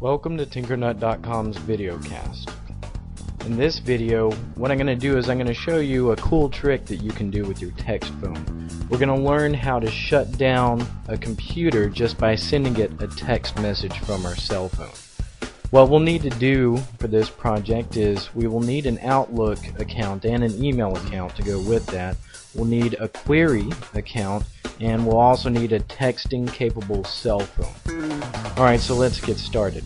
Welcome to Tinkernut.com's videocast. In this video, what I'm going to do is I'm going to show you a cool trick that you can do with your text phone. We're going to learn how to shut down a computer just by sending it a text message from our cell phone. What we'll need to do for this project is we will need an Outlook account and an email account to go with that. We'll need a query account, and we'll also need a texting capable cell phone. Alright, so let's get started.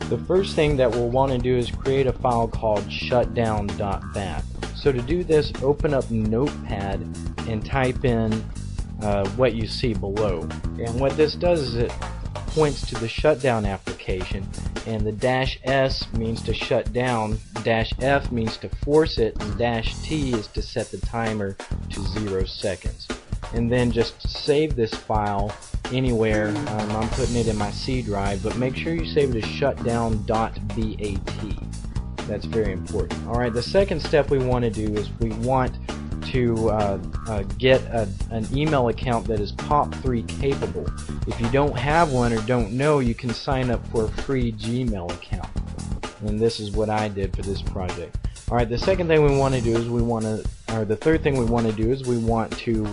The first thing that we'll want to do is create a file called shutdown.bat. So to do this, open up Notepad and type in what you see below. And what this does is it points to the shutdown application, and the -S means to shut down, -F means to force it, and -T is to set the timer to 0 seconds. And then just save this file anywhere. I'm putting it in my C drive, but make sure you save it as shutdown.bat. That's very important. Alright, the second step we want to do is we want to get an email account that is POP3 capable. If you don't have one or don't know, you can sign up for a free Gmail account. And this is what I did for this project. Alright, the second thing we want to do is the third thing we want to do is we want to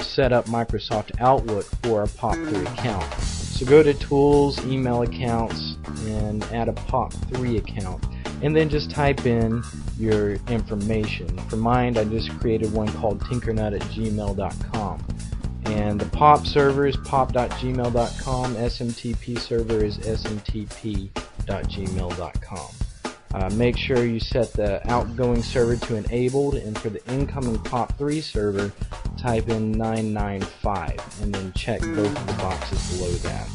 set up Microsoft Outlook for a POP3 account. So go to Tools, Email Accounts, and add a POP3 account. And then just type in your information. For mine, I just created one called tinkernut@gmail.com. And the POP server is pop.gmail.com, SMTP server is smtp.gmail.com. Make sure you set the outgoing server to enabled, and for the incoming POP3 server, type in 995, and then check both of the boxes below that.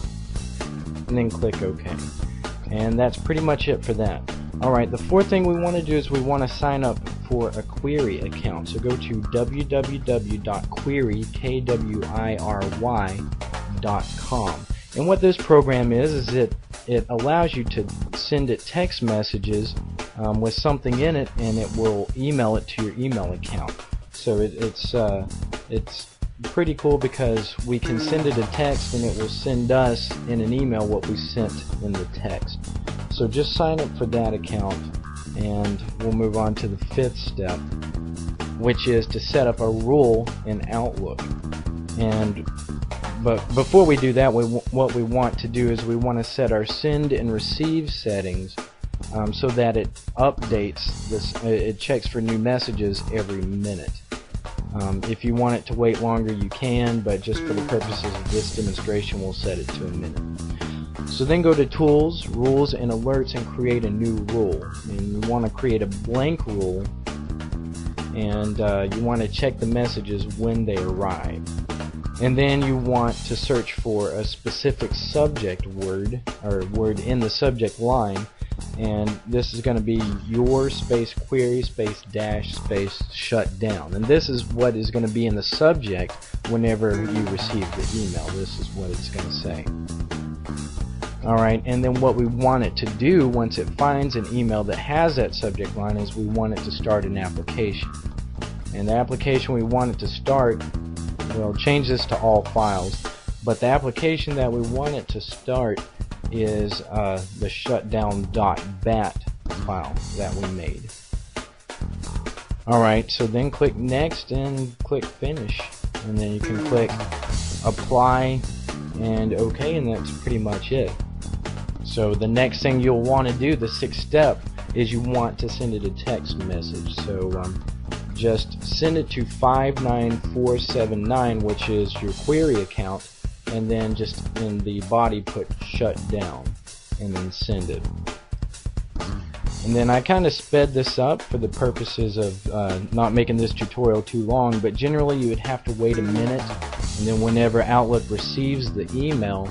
And then click OK. And that's pretty much it for that. Alright, the fourth thing we want to do is we want to sign up for a query account. So go to www.query.com. And what this program is it allows you to send it text messages with something in it, and it will email it to your email account. So it's pretty cool because we can send it a text and it will send us in an email what we sent in the text. So just sign up for that account, and we'll move on to the fifth step, which is to set up a rule in Outlook. But before we do that, what we want to do is we want to set our send and receive settings so that it updates this. It checks for new messages every minute. If you want it to wait longer, you can, but just for the purposes of this demonstration, we'll set it to a minute. So then go to Tools, Rules, and Alerts and create a new rule. And you want to create a blank rule, and you want to check the messages when they arrive. And then you want to search for a specific subject word, or word in the subject line, and this is going to be your space query space dash space shutdown. And this is what is going to be in the subject whenever you receive the email. This is what it's going to say. Alright, and then what we want it to do once it finds an email that has that subject line is we want it to start an application. And the application we want it to start, we'll change this to all files, but the application that we want it to start is the shutdown.bat file that we made. Alright, so then click Next and click Finish, and then you can click Apply and OK, and that's pretty much it. So the next thing you'll want to do, the sixth step, is you want to send it a text message. So just send it to 59479, which is your query account, and then just in the body put shutdown, and then send it. And then I kind of sped this up for the purposes of not making this tutorial too long, but generally you would have to wait a minute, and then whenever Outlook receives the email,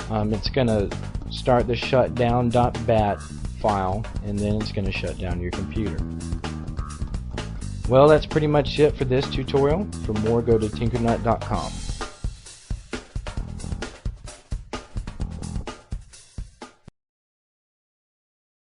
it's going to start the shutdown.bat file, and then it's going to shut down your computer. Well, that's pretty much it for this tutorial. For more, go to tinkernut.com.